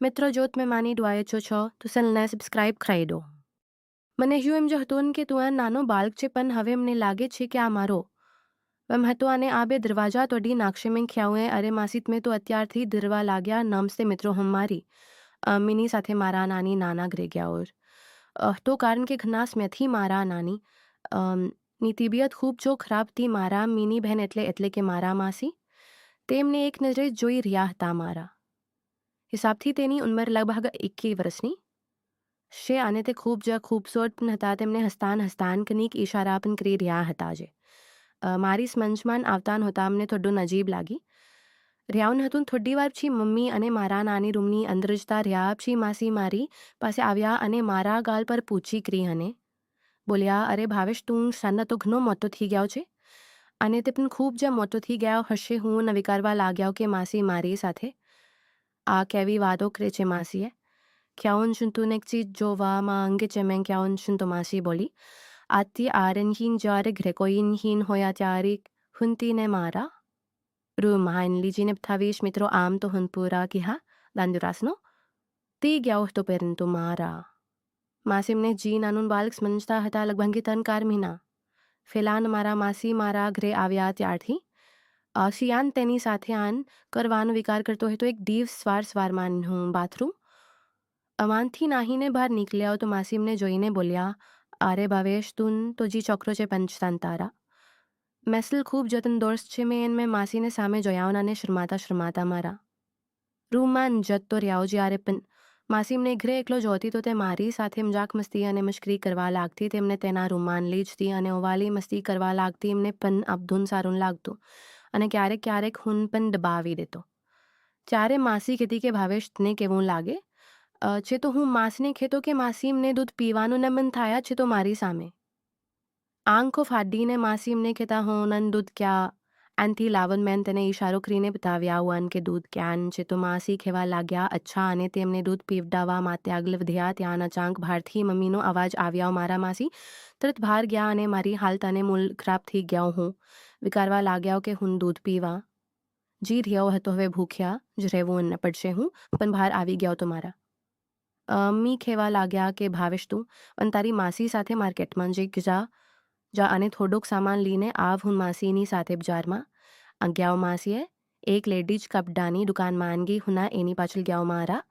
મિત્રો જો તમે માની ડોવાય છો તો ચેનલને સબસ્ક્રાઇબ કરી દો. મને હ્યું એમ જો હતું કે તું આ નાનો બાળક છે પણ હવે મને લાગે છે કે આ મારો એમ હતો અને આ બે દરવાજા તોડી નાખશે મેં ખ્યાઉએ અરે માસી તમે તો અત્યારથી ડરવા લાગ્યા નમસ્તે મિત્રો હું મારી મિની સાથે મારા નાની નાના ઘરે ગયા ઓર તો કારણ કે ઘણા સમયથી મારા નાની ની તબિયત ખૂબ જો ખરાબ હતી મારા મિની બહેન એટલે કે મારા માસી તેમને એક નજરે જોઈ રહ્યા હતા મારા હિસાબથી તેની ઉંમર લગભગ 21 વર્ષની છે અને તે ખૂબ જ ખૂબસૂરત પણ હતા તેમને હસ્તાન કનીક ઈશારા પણ કરી રહ્યા હતા જે મારી સ્મંજમાન આવતા નહોતા અમને થોડું નજીબ લાગી રહ્યાውን હતું થોડી વાર પછી મમ્મી અને મારા નાની રૂમની અંદર જતા રહ્યા પછી માસી મારી પાસે આવ્યા અને મારા ગાલ પર પૂછી કરી અને બોલ્યા અરે ભાવેશ તું સન્ન તો ઘણો મોટો થઈ ગયો છે અને તે પણ ખૂબ જ મોટો થઈ ગયો હશે હું વિચારવા લાગ્યો કે માસી મારી સાથે આ કેવી વાતો કરે છે માસીએ ખ્યાઉન છું તું એક ચીજ જોવામાં અંગે છે મેં ખ્યાઉન છું તો માસી બોલી આથી આરનહીન જ્યારે ગ્રેકોઈનહીન હોયા ત્યારે હુંતીને મારા રૂમાન લીજીને બતાવીશ મિત્રો આમ તો હું પૂરા કહા દાંદુરાસનો તે ગયો હતો પરંતુ મારા માસીમને જી નાનું બાળક સમજતા હતા લગભગ 3 મહિના ફેલાન મારા માસી મારા ઘરે આવ્યા ત્યારથી શિયાન તેની સાથે આન કરવાનો વિચાર કરતો હતો એક દિવસ સવારમાં હું બાથરૂમ અમાનથી નાહીને બહાર નીકળ્યા તો માસીમને જોઈને બોલ્યા અરે ભાવેશ તું તો જી છોકરો છે પંચતાન તારા મેસલ ખૂબ જતન દોસ્ત છે મેં માસીને સામે જોયા અને શરમાતા મારા રૂમમાં જતો રહ્યો જ્યારે પણ માસીમને ઘરે એકલો જોતી તો તે મારી સાથે મજાક મસ્તી અને મશ્કરી કરવા લાગતી તેમને તેના રૂમમાં લઈ જતી અને ઓવાલી મસ્તી કરવા લાગતી એમને પણ અબધૂન સારું લાગતું અને ક્યારેક હું પણ દબાવી દેતો ત્યારે માસી કહેતી કે ભાવેશ તને કેવું લાગે છે તો હું માસીને કહેતો કે માસી એમને દૂધ પીવાનું ને મન થયા છે તો મારી સામે આંખો ફાડીને માસી એમને કહેતા હું નન દૂધ ક્યાં આનથી લાવન મેન તેને ઈશારો કરીને બતાવ્યા હું કે દૂધ ક્યાં છે તો માસી કહેવા લાગ્યા અચ્છા અને તેમને દૂધ પીવડાવવા માટે આગળ વધ્યા ત્યાં અચાનક બહારથી મમ્મીનો અવાજ આવ્યો મારા માસી તરત બહાર ગયા અને મારી હાલત અને મૂળ ખરાબ થઈ ગયો હું વિચારવા લાગ્યા કે હું દૂધ પીવા જી રહ્યો હતો હવે ભૂખ્યા જ રહેવું ન પડશે હું પણ બહાર આવી ગયો તો મારા મી કહેવા લાગ્યા કે ભાવેશ તું અને તારી માસી સાથે માર્કેટમાં જઈ જા અને થોડોક સામાન લઈને આવ હું માસીની સાથે બજારમાં ગયા માસીએ એક લેડીજ કપડાની દુકાનમાં ગઈ હુના એની પાછળ ગયા મારા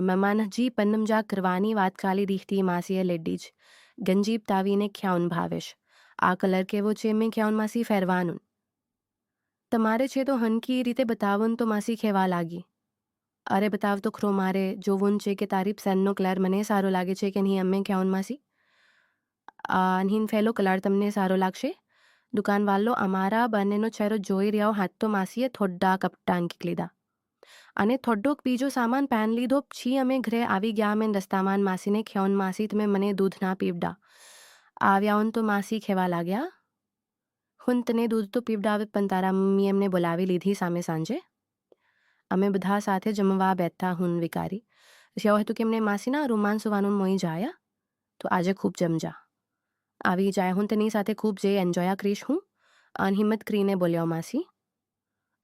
મહેમાનજી પન્નમજા કરવાની વાત ચાલી રીખતી માસીએ લેડીજ ગંજી તાવીને ખ્યાઉન ભાવેશ આ કલર કેવો છે મેં ખ્યાઉન માસી ફેરવાનું તમારે છે તો હનકી રીતે બતાવન તો માસી કહેવા લાગી અરે બતાવ તો ખરો મારે જોવું છે કે તારી પસંદનો કલર મને સારો લાગે છે કે નહીં અમે ખ્યાઉન માસી નહીં ફેલો કલર તમને સારો લાગશે દુકાનવાળો અમારા બંનેનો ચહેરો જોઈ રહ્યો હાથ તો માસીએ થોડા કપડા અંકી લીધા અને થોડોક બીજો સામાન પહેન લીધો પછી અમે ઘરે આવી ગયા મેં દસ્તામાન માસીને ખ્યાઉન માસી તમે મને દૂધ ના પીવડા આવ્યાઓન તો માસી કહેવા લાગ્યા હું તને દૂધ તો પીવડાવે પણ તારા મમ્મી એમને બોલાવી લીધી સામે સાંજે અમે બધા સાથે જમવા બેઠા હું વિકારી એવું હતું કે એમને માસીના રૂમાન સુવાનું મોઈ જાયા તો આજે ખૂબ જમજા આવી જાય હું તેની સાથે ખૂબ જે એન્જોય કરીશ હું અનહિંમત કરીને બોલ્યો માસી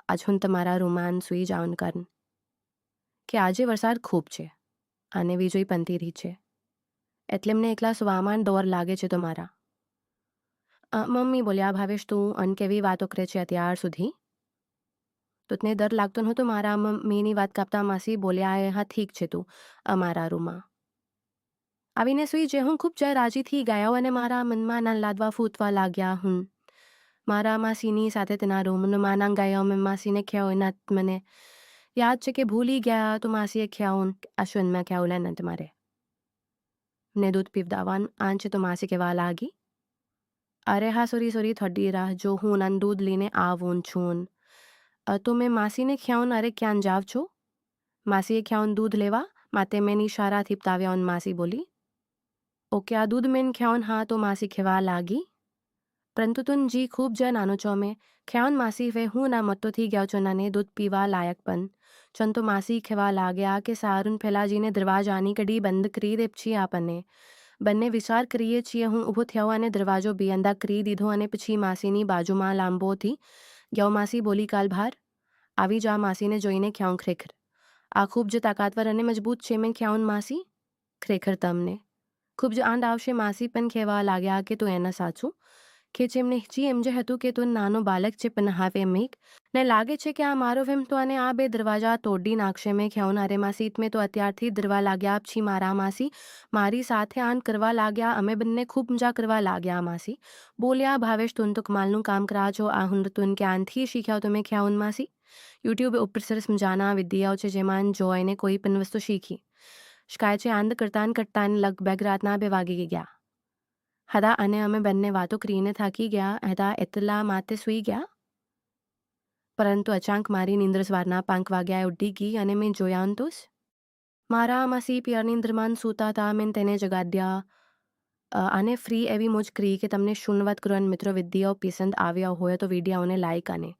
આજ હું તમારા રૂમાન સુઈ જાઉન કર કે આજે વરસાદ ખૂબ છે અને વીજળી પંતી રહી છે એટલે એમને એકલા સુવામાં દોર લાગે છે તો મારા મમ્મી બોલ્યા ભાવેશ તું અન કેવી વાતો કરે છે અત્યાર સુધી તો તને ડર લાગતો નહોતો મારા મમ્મીની વાત કાપતા માસી બોલ્યા હા ઠીક છે તું અમારા રૂમમાં આવીને સુઈ જે હું ખૂબ જ રાજીથી ગયો અને મારા મનમાં ના લાદવા ફૂટવા લાગ્યા હું મારા માસીની સાથે તેના રૂમમાં ના ગયો મેં માસીને ખ્યાઓ એના મને યાદ છે કે ભૂલી ગયા તો માસીએ ખ્યાઉન અશ્વનમાં ખ્યાઉ લેના તમારે ને દૂધ પીવડાવવાનું આંચે તો માસી કહેવા લાગી અરે હા સોરી થોડી રાહ જો હું નન દૂધ લઈને આવું છું તો મેં માસીને ખ્યાઉન અરે ક્યાં જાવ છો માસીએ ખ્યાઉન દૂધ લેવા માટે મેં ઇશારાથી બતાવ્યા માસી બોલી ઓકે આ દૂધ મેં ખ્યાઉન હા તો માસી કહેવા લાગી પરંતુ તું જી ખૂબ જ નાનો છો મેં ખ્યાઉન માસી વે હું ના મોટો થઈ ગયો છો નાને દૂધ પીવા લાયક પણ ચન તો માસી કહેવા લાગ્યા કે સારું ફેલાજીને દરવાજાની કડી બંધ કરી દે પછી આપણને બંને વિચાર કરીએ છીએ હું ઊભો થયો અને દરવાજો બી અંદા કરી દીધો અને પછી માસીની બાજુમાં લાંબોથી ગયો માસી બોલી કાલ બહાર આવી જા માસીને જોઈને ખ્યાઉં ખરેખર આ ખૂબ જ તાકાતવર અને મજબૂત છે મેં ખ્યાઉન માસી. ખરેખર તમને ખૂબ જ આંડ આવશે માસી પણ કહેવા લાગ્યા કે તું એના સાચું કે જેમને એમ જે હતું કે તું નાનો બાલક છે પણ હવે મેઘ ને લાગે છે કે આ મારો વેમ તો અને આ બે દરવાજા તોડી નાખશે મેં ખ્યાઉન અરે માસી મેં તો અત્યારથી ડરવા લાગ્યા છી મારા માસી મારી સાથે આન કરવા લાગ્યા અમે બંને ખૂબ મજા કરવા લાગ્યા માસી બોલ્યા ભાવેશ તું તો કમાલનું કામ કરા છો આ હુંડ તું કે આનથી શીખ્યા તો મેં ખ્યાઉન માસી યુટ્યુબ ઉપર સરસ મજાના વિડીયો છે જેમાં જોઈને કોઈ પણ વસ્તુ શીખી શકાય છે આંદ કરતાં લગભગ રાતના 2 વાગી ગયા હતા અને અમે બંને વાતો કરીને થાકી ગયા હતા એટલા માટે સૂઈ ગયા પરંતુ અચાનક મારી નિંદ્ર સવારના 5 વાગ્યાએ ઉડી ગઈ અને મેં જોયા તો મારા માસી પિયરની નિંદ્રમાં સૂતા હતા મેં તેને જગાડ્યા અને ફ્રી એવી મોજ કરી કે તમને શુનવત કરો અને મિત્રો વિડીયો પસંદ આવ્યા હોય તો વિડીયોને લાઇક અને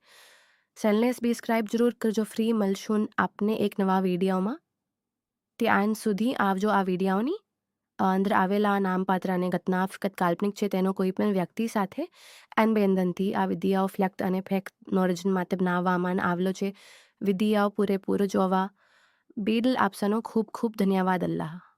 ચેનલને સબસ્ક્રાઇબ જરૂર કરજો ફ્રી મળશું આપને એક નવા વિડીયોમાં ત્યાં સુધી આવજો આ વિડીયોની અંદર આવેલા નામપાત્ર અને ઘટના ફક્ત કાલ્પનિક છે તેનો કોઈ પણ વ્યક્તિ સાથે અનબેન્ધનથી આ વિડીયો ફ્લેક્ટ અને ફેક્ટ નોર્જન માટે બનાવવામાં આવેલો છે વિડીયો પૂરેપૂરો જોવા બિડલ આપસાનો ખૂબ ખૂબ ધન્યવાદ અલ્લાહ